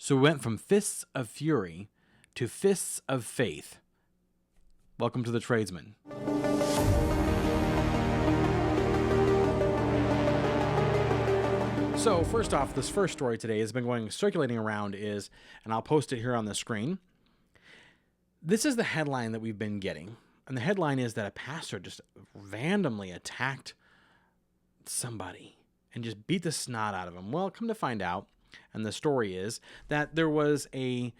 So we went from fists of fury to fists of faith. Welcome to the Tradesman. So first off, this first story today has been circulating around is, and I'll post it here on the screen. This is the headline that we've been getting. And the headline is that a pastor just randomly attacked somebody and just beat the snot out of him. Well, come to find out, and the story is that there was a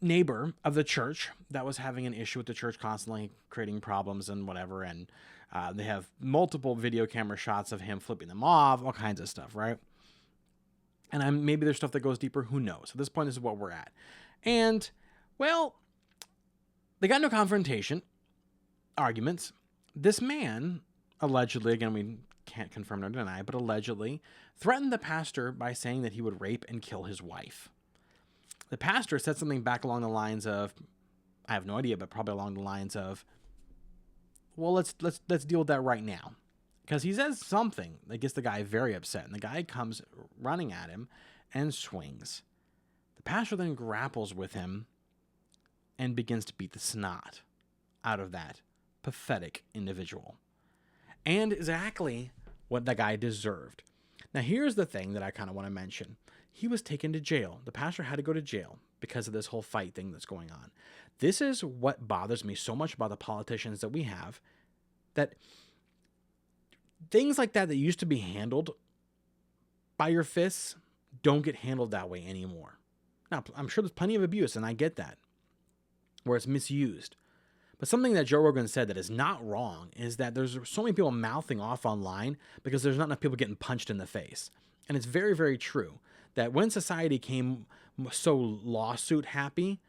neighbor of the church that was having an issue with the church, constantly creating problems and whatever. And they have multiple video camera shots of him flipping them off, all kinds of stuff, right? And maybe there's stuff that goes deeper. Who knows? At this point, this is what we're at. And, well, they got into confrontation, arguments. This man, allegedly, again, we can't confirm nor deny, but allegedly threatened the pastor by saying that he would rape and kill his wife. The pastor said something back along the lines of, I have no idea, but probably along the lines of, well, let's deal with that right now. Because he says something that gets the guy very upset, and the guy comes running at him and swings. The pastor then grapples with him and begins to beat the snot out of that pathetic individual. And exactly what the guy deserved. Now, here's the thing that I kind of want to mention. He was taken to jail. The pastor had to go to jail because of this whole fight thing that's going on. This is what bothers me so much about the politicians that we have, that things like that used to be handled by your fists don't get handled that way anymore. Now, I'm sure there's plenty of abuse, and I get that, where it's misused. But something that Joe Rogan said that is not wrong is that there's so many people mouthing off online because there's not enough people getting punched in the face. And it's very, very true that when society came so lawsuit happy,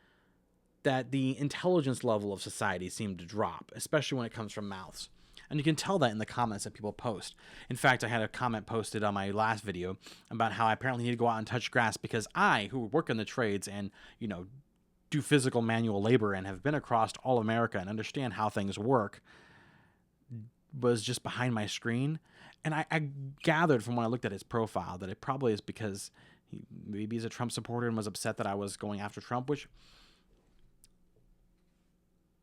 that the intelligence level of society seemed to drop, especially when it comes from mouths. And you can tell that in the comments that people post. In fact, I had a comment posted on my last video about how I apparently need to go out and touch grass because I, who work in the trades and, do physical manual labor and have been across all America and understand how things work, was just behind my screen. And I gathered from when I looked at his profile that it probably is because maybe he's a Trump supporter and was upset that I was going after Trump, which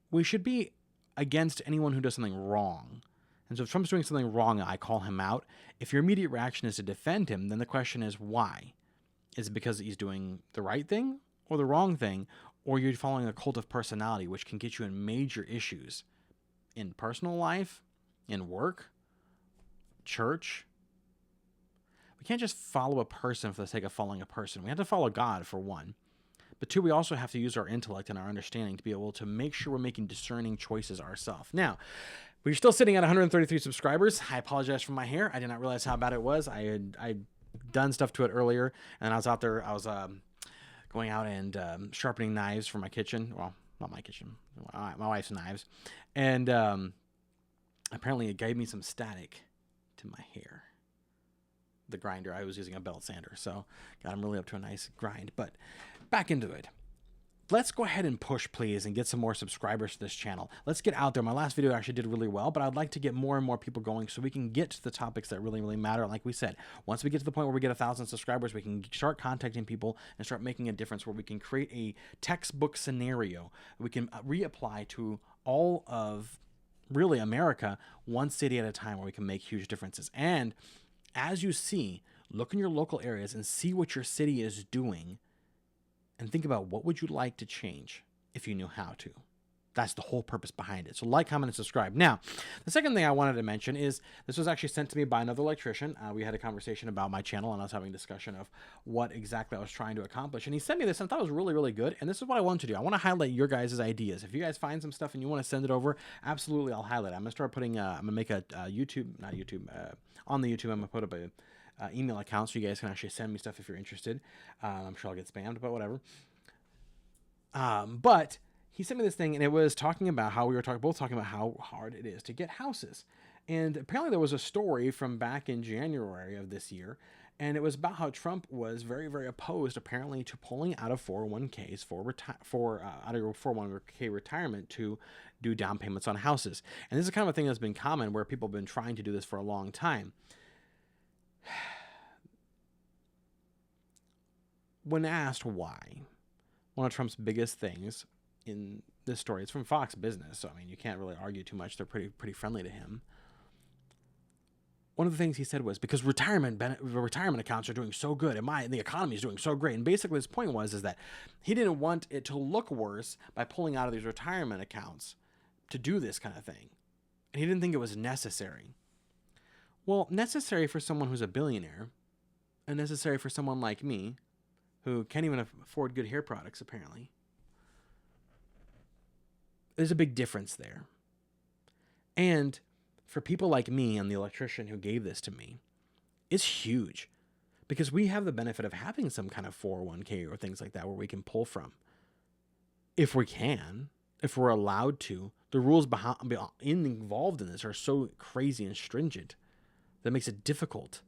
we should be against anyone who does something wrong. And so if Trump's doing something wrong, I call him out. If your immediate reaction is to defend him, then the question is why? Is it because he's doing the right thing or the wrong thing, or you're following a cult of personality, which can get you in major issues in personal life, in work, church? We can't just follow a person for the sake of following a person. We have to follow God, for one. But two, we also have to use our intellect and our understanding to be able to make sure we're making discerning choices ourselves. Now, we're still sitting at 133 subscribers. I apologize for my hair. I did not realize how bad it was. I'd done stuff to it earlier, and I was out there. I was going out and sharpening knives for my kitchen. Well, not my kitchen, my wife's knives. And apparently it gave me some static to my hair. The grinder, I was using a belt sander, so got him really up to a nice grind. But back into it. Let's go ahead and push, please, and get some more subscribers to this channel. Let's get out there. My last video actually did really well, but I'd like to get more and more people going so we can get to the topics that really, really matter. Like we said, once we get to the point where we get 1,000 subscribers, we can start contacting people and start making a difference, where we can create a textbook scenario we can reapply to all of, really, America, one city at a time, where we can make huge differences. And as you see, look in your local areas and see what your city is doing, and think about what would you like to change if you knew how to. That's the whole purpose behind it. So like, comment, and subscribe. Now, the second thing I wanted to mention is this was actually sent to me by another electrician. We had a conversation about my channel, and I was having a discussion of what exactly I was trying to accomplish. And he sent me this, and I thought it was really, really good. And this is what I want to do. I want to highlight your guys' ideas. If you guys find some stuff and you want to send it over, absolutely, I'll highlight it. I'm going to start putting, I'm going to make a YouTube, not YouTube, on the YouTube, I'm going to put up a email account so you guys can actually send me stuff if you're interested. I'm sure I'll get spammed, but whatever. But he sent me this thing, and it was talking about how we were both talking about how hard it is to get houses. And apparently there was a story from back in January of this year, and it was about how Trump was very, very opposed, apparently, to pulling out of 401ks out of your 401k retirement to do down payments on houses. And this is kind of a thing that's been common, where people have been trying to do this for a long time. when asked why, one of Trump's biggest things in this story, it's from Fox Business, so I mean, you can't really argue too much. They're pretty friendly to him. One of the things he said was because retirement accounts are doing so good, and the economy is doing so great. And basically, his point was that he didn't want it to look worse by pulling out of these retirement accounts to do this kind of thing, and he didn't think it was necessary. Well, necessary for someone who's a billionaire, and necessary for someone like me, who can't even afford good hair products. Apparently, there's a big difference there, and for people like me and the electrician who gave this to me, it's huge because we have the benefit of having some kind of 401k or things like that where we can pull from. If we're allowed to. The rules involved in this are so crazy and stringent that makes it difficult.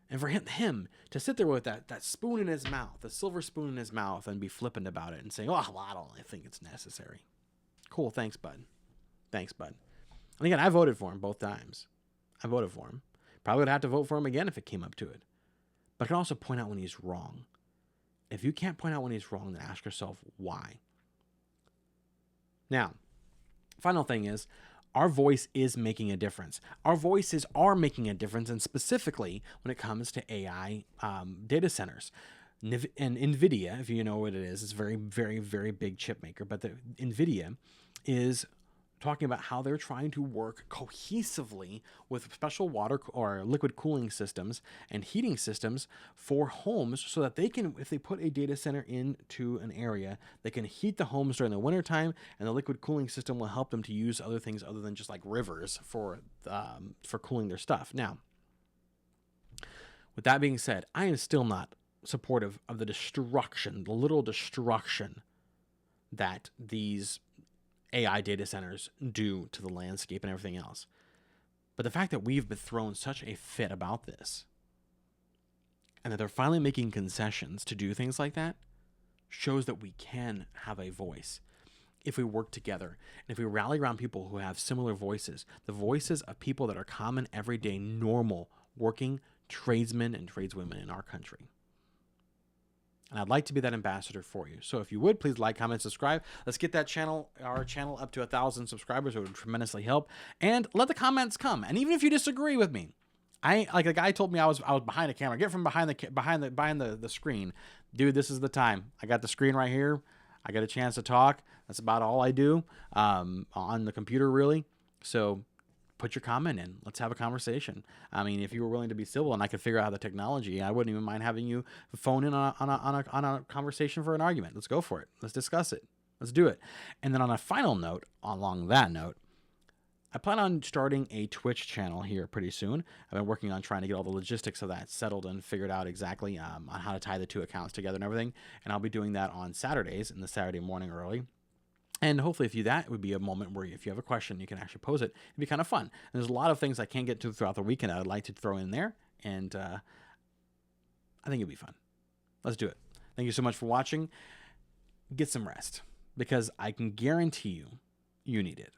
And for him to sit there with that spoon in his mouth, the silver spoon in his mouth, and be flippant about it and say, oh, well, I don't really think it's necessary. Cool, thanks, bud. And again, I voted for him both times. I voted for him. Probably would have to vote for him again if it came up to it. But I can also point out when he's wrong. If you can't point out when he's wrong, then ask yourself why. Now, final thing is, our voice is making a difference. Our voices are making a difference, and specifically when it comes to AI data centers. And NVIDIA, if you know what it is, it's a very, very, very big chip maker. But the NVIDIA is talking about how they're trying to work cohesively with special water or liquid cooling systems and heating systems for homes so that they can, if they put a data center into an area, they can heat the homes during the wintertime, and the liquid cooling system will help them to use other things other than just like rivers for cooling their stuff. Now, with that being said, I am still not supportive of the literal destruction that these AI data centers do to the landscape and everything else. But the fact that we've been thrown such a fit about this, and that they're finally making concessions to do things like that, shows that we can have a voice if we work together. And if we rally around people who have similar voices, the voices of people that are common, everyday, normal, working tradesmen and tradeswomen in our country. And I'd like to be that ambassador for you. So if you would, please like, comment, subscribe. Let's get our channel up to 1,000 subscribers. It would tremendously help. And let the comments come. And even if you disagree with me, like the guy told me I was behind the camera. Get from behind the screen. Dude, this is the time. I got the screen right here. I got a chance to talk. That's about all I do on the computer, really. So put your comment in. Let's have a conversation. I mean, if you were willing to be civil and I could figure out the technology, I wouldn't even mind having you phone in on a conversation for an argument. Let's go for it. Let's discuss it. Let's do it. And then on a final note, along that note, I plan on starting a Twitch channel here pretty soon. I've been working on trying to get all the logistics of that settled and figured out exactly on how to tie the two accounts together and everything. And I'll be doing that on Saturdays in the Saturday morning early. And hopefully that would be a moment where if you have a question, you can actually pose it. It'd be kind of fun. And there's a lot of things I can't get to throughout the weekend I'd like to throw in there. And I think it'd be fun. Let's do it. Thank you so much for watching. Get some rest, because I can guarantee you need it.